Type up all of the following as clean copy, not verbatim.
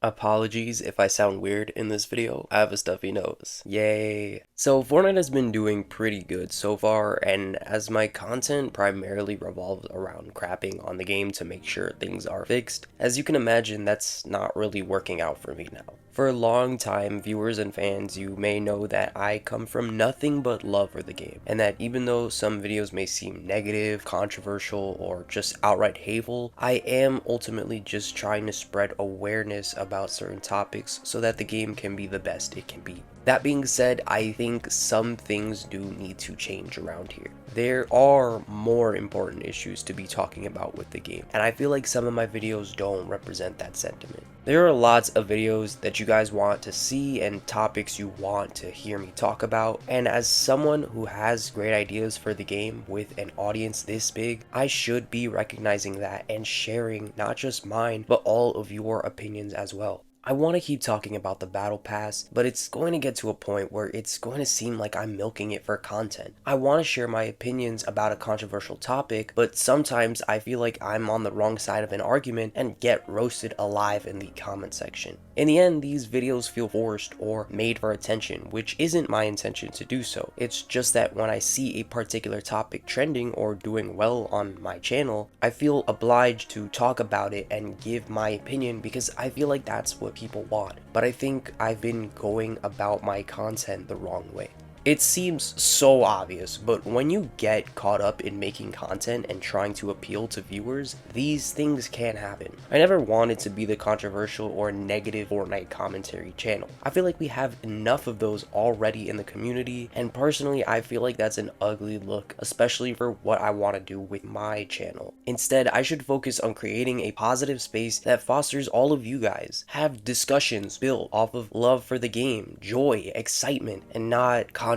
Apologies if I sound weird in this video. I have a stuffy nose. Yay. So Fortnite has been doing pretty good so far, and as my content primarily revolves around crapping on the game to make sure things are fixed, as you can imagine, that's not really working out for me now. For a long time, viewers and fans, you may know that I come from nothing but love for the game, and that even though some videos may seem negative, controversial, or just outright hateful, I am ultimately just trying to spread awareness about certain topics so that the game can be the best it can be. That being said, I think some things do need to change around here. There are more important issues to be talking about with the game, and I feel like some of my videos don't represent that sentiment. There are lots of videos that you guys want to see and topics you want to hear me talk about, and as someone who has great ideas for the game with an audience this big, I should be recognizing that and sharing not just mine, but all of your opinions as well. I want to keep talking about the battle pass, but it's going to get to a point where it's going to seem like I'm milking it for content. I want to share my opinions about a controversial topic, but sometimes I feel like I'm on the wrong side of an argument and get roasted alive in the comment section. In the end, these videos feel forced or made for attention, which isn't my intention to do so. It's just that when I see a particular topic trending or doing well on my channel, I feel obliged to talk about it and give my opinion because I feel like that's what people want. But I think I've been going about my content the wrong way. It seems so obvious, but when you get caught up in making content and trying to appeal to viewers, these things can happen. I never wanted to be the controversial or negative Fortnite commentary channel. I feel like we have enough of those already in the community, and personally I feel like that's an ugly look, especially for what I want to do with my channel. Instead, I should focus on creating a positive space that fosters all of you guys. Have discussions built off of love for the game, joy, excitement, and not controversy.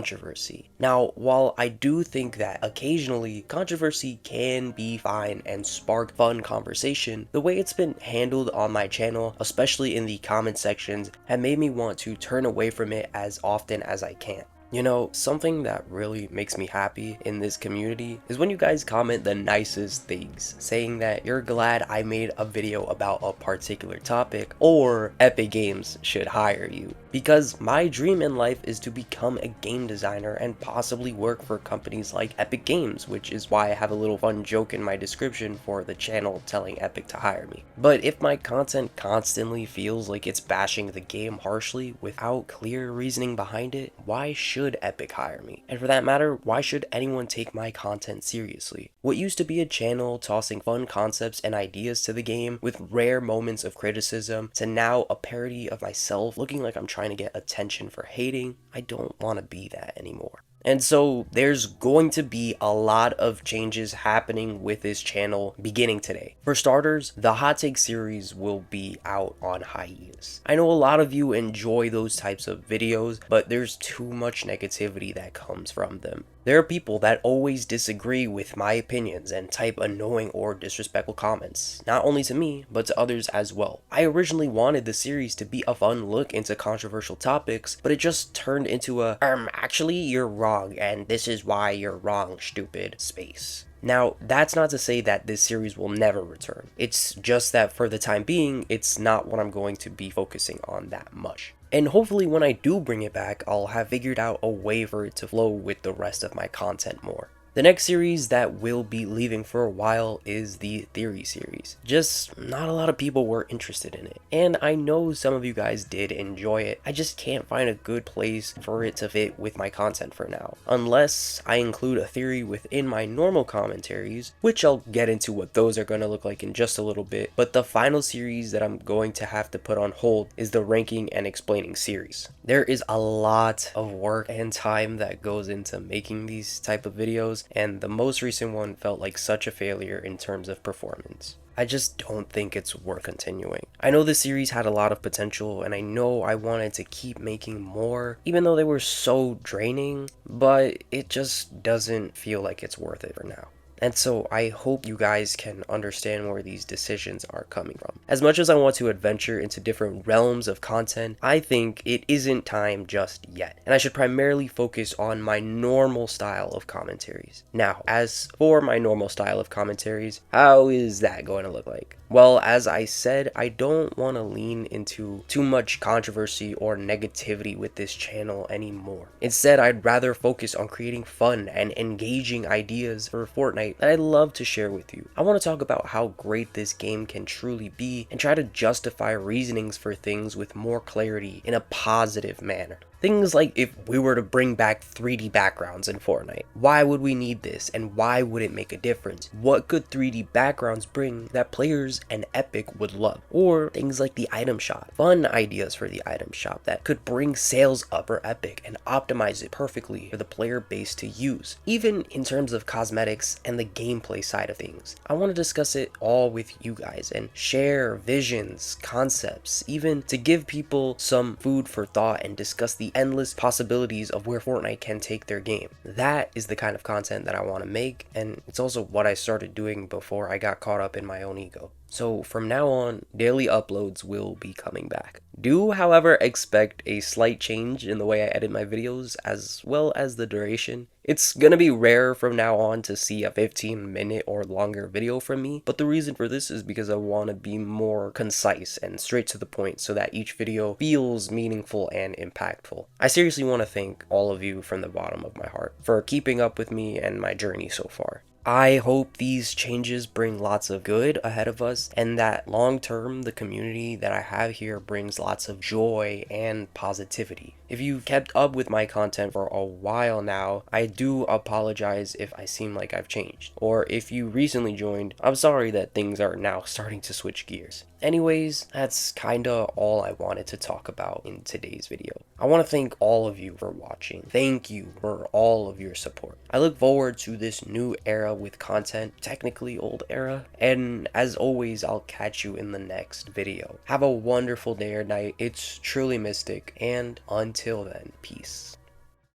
Now, while I do think that occasionally controversy can be fine and spark fun conversation, the way it's been handled on my channel, especially in the comment sections, have made me want to turn away from it as often as I can. You know, something that really makes me happy in this community is when you guys comment the nicest things, saying that you're glad I made a video about a particular topic, or Epic Games should hire you. Because my dream in life is to become a game designer and possibly work for companies like Epic Games, which is why I have a little fun joke in my description for the channel telling Epic to hire me. But if my content constantly feels like it's bashing the game harshly without clear reasoning behind it, why should Epic hire me? And for that matter, why should anyone take my content seriously? What used to be a channel tossing fun concepts and ideas to the game with rare moments of criticism to now a parody of myself looking like I'm trying to get attention for hating, I don't want to be that anymore. And so there's going to be a lot of changes happening with this channel beginning today. For starters, the hot take series will be out on hiatus. I know a lot of you enjoy those types of videos, but there's too much negativity that comes from them. There are people that always disagree with my opinions and type annoying or disrespectful comments, not only to me, but to others as well. I originally wanted the series to be a fun look into controversial topics, but it just turned into a, actually you're wrong, and this is why you're wrong, stupid space. Now, that's not to say that this series will never return. It's just that for the time being, it's not what I'm going to be focusing on that much. And hopefully when I do bring it back, I'll have figured out a way for it to flow with the rest of my content more. The next series that will be leaving for a while is the Theory series. Just not a lot of people were interested in it. And I know some of you guys did enjoy it. I just can't find a good place for it to fit with my content for now. Unless I include a theory within my normal commentaries, which I'll get into what those are going to look like in just a little bit. But the final series that I'm going to have to put on hold is the Ranking and Explaining series. There is a lot of work and time that goes into making these type of videos, and the most recent one felt like such a failure in terms of performance. I just don't think it's worth continuing. I know this series had a lot of potential, and I know I wanted to keep making more, even though they were so draining, but it just doesn't feel like it's worth it for now. And so I hope you guys can understand where these decisions are coming from. As much as I want to adventure into different realms of content, I think it isn't time just yet, and I should primarily focus on my normal style of commentaries. Now, as for my normal style of commentaries, how is that going to look like? Well, as I said, I don't want to lean into too much controversy or negativity with this channel anymore. Instead, I'd rather focus on creating fun and engaging ideas for Fortnite that I'd love to share with you. I want to talk about how great this game can truly be and try to justify reasonings for things with more clarity in a positive manner. Things like if we were to bring back 3D backgrounds in Fortnite, why would we need this and why would it make a difference? What could 3D backgrounds bring that players and Epic would love? Or things like the item shop, fun ideas for the item shop that could bring sales up for Epic and optimize it perfectly for the player base to use. Even in terms of cosmetics and the gameplay side of things, I want to discuss it all with you guys and share visions, concepts, even to give people some food for thought and discuss the endless possibilities of where Fortnite can take their game. That is the kind of content that I want to make, and it's also what I started doing before I got caught up in my own ego. So from now on, daily uploads will be coming back. Do, however, expect a slight change in the way I edit my videos as well as the duration. It's gonna be rare from now on to see a 15-minute or longer video from me, but the reason for this is because I want to be more concise and straight to the point so that each video feels meaningful and impactful. I seriously want to thank all of you from the bottom of my heart for keeping up with me and my journey so far. I hope these changes bring lots of good ahead of us and that long term the community that I have here brings lots of joy and positivity. If you've kept up with my content for a while now, I do apologize if I seem like I've changed. Or if you recently joined, I'm sorry that things are now starting to switch gears. Anyways, that's kinda all I wanted to talk about in today's video. I want to thank all of you for watching. Thank you for all of your support. I look forward to this new era with content, technically old era, and as always, I'll catch you in the next video. Have a wonderful day or night. It's TrulyMystic, and until then, peace.